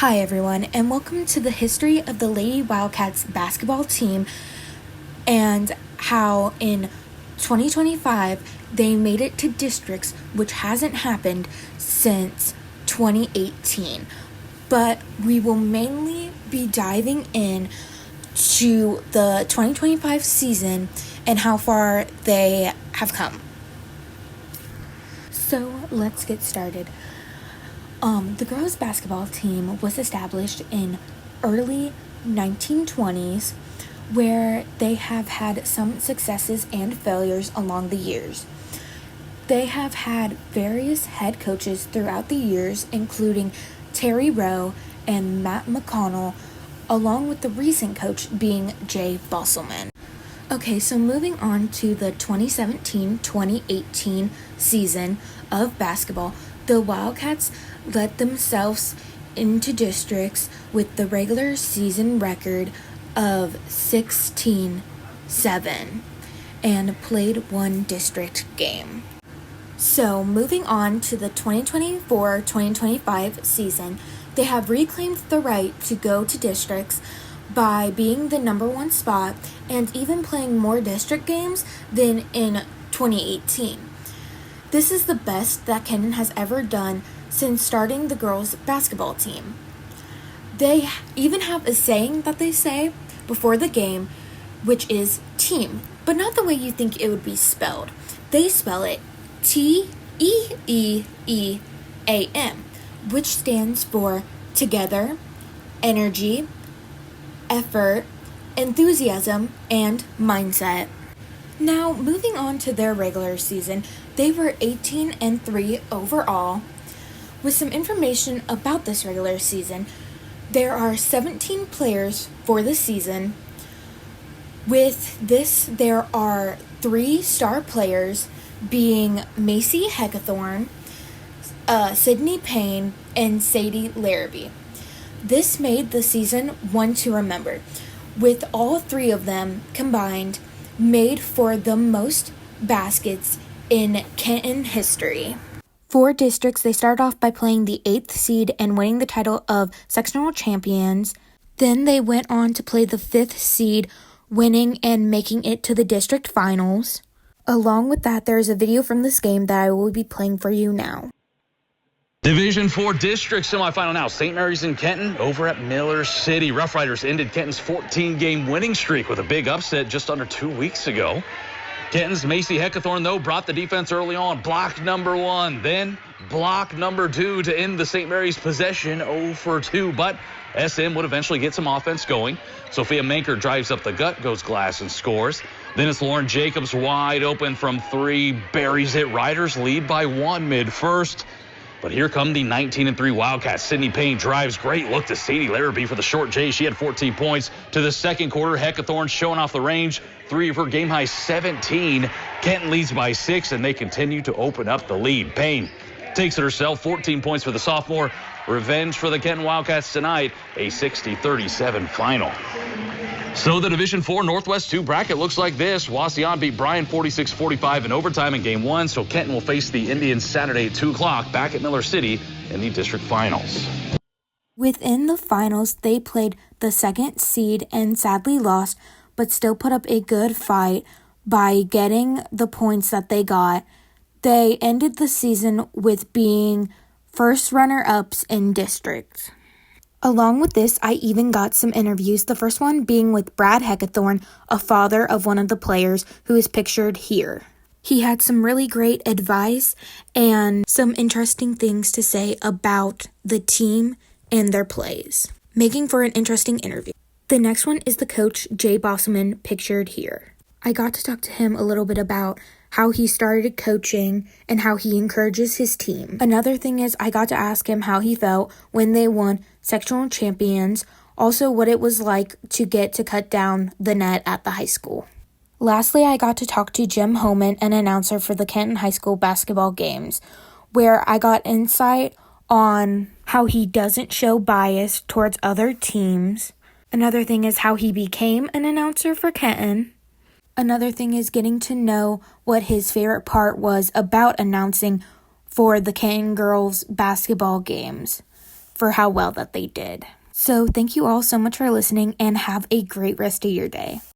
Hi everyone, and welcome to the history of the Lady Wildcats basketball team and how in 2025 they made it to districts, which hasn't happened since 2018. But we will mainly be diving in to the 2025 season and how far they have come. So let's get started. The girls' basketball team was established in early 1920s, where they have had some successes and failures along the years. They have had various head coaches throughout the years, including Terry Rowe and Matt McConnell, along with the recent coach being Jay Busselman. Okay, so moving on to the 2017-2018 season of basketball, the Wildcats led themselves into districts with the regular season record of 16-7 and played one district game. So moving on to the 2024-2025 season, they have reclaimed the right to go to districts by being the number one spot and even playing more district games than in 2018. This is the best that Kenton has ever done since starting the girls' basketball team. They even have a saying that they say before the game, which is team, but not the way you think it would be spelled. They spell it T-E-E-E-A-M, which stands for together, energy, effort, enthusiasm, and mindset. Now, moving on to their regular season, they were 18-3 overall. With some information about this regular season, there are 17 players for the season. With this, there are 3 star players, being Macy Heckathorn, Sydney Payne, and Sadie Larrabee. This made the season one to remember, with all 3 of them combined made for the most baskets in Kenton history. For districts, they started off by playing the 8th seed and winning the title of sectional champions. Then they went on to play the 5th seed, winning and making it to the district finals. Along with that, there is a video from this game that I will be playing for you now. Division 4 district semifinal now. St. Mary's and Kenton over at Miller City. Rough Riders ended Kenton's 14-game winning streak with a big upset just under 2 weeks ago. Kenton's Macy Heckathorn, though, brought the defense early on. Block number 1, then block number 2 to end the St. Mary's possession 0 for 2. But SM would eventually get some offense going. Sophia Manker drives up the gut, goes glass and scores. Then it's Lauren Jacobs wide open from 3, buries it. Riders lead by 1 mid-first. But here come the 19-3 Wildcats. Sydney Payne drives. Great look to Sadie Larrabee for the short J. She had 14 points to the second quarter. Heckathorn showing off the range. 3 of her game-high 17. Kenton leads by 6, and they continue to open up the lead. Payne takes it herself. 14 points for the sophomore. Revenge for the Kenton Wildcats tonight. A 60-37 final. So the Division 4 Northwest 2 bracket looks like this. Wauseon beat Bryan 46-45 in overtime in Game 1, so Kenton will face the Indians Saturday at 2 o'clock back at Miller City in the district finals. Within the finals, they played the 2nd seed and sadly lost, but still put up a good fight by getting the points that they got. They ended the season with being first runner-ups in district. Along with this, I even got some interviews, the first one being with Brad Heckathorn, a father of one of the players who is pictured here. He had some really great advice and some interesting things to say about the team and their plays, making for an interesting interview. The next one is the coach, Jay Busselman, pictured here. I got to talk to him a little bit about how he started coaching and how he encourages his team. Another thing is I got to ask him how he felt when they won sectional champions, also what it was like to get to cut down the net at the high school. Lastly, I got to talk to Jim Homan, an announcer for the Kenton High School basketball games, where I got insight on how he doesn't show bias towards other teams. Another thing is how he became an announcer for Kenton. Another thing is getting to know what his favorite part was about announcing for the Kenton girls basketball games. for how well that they did. So thank you all so much for listening and have a great rest of your day.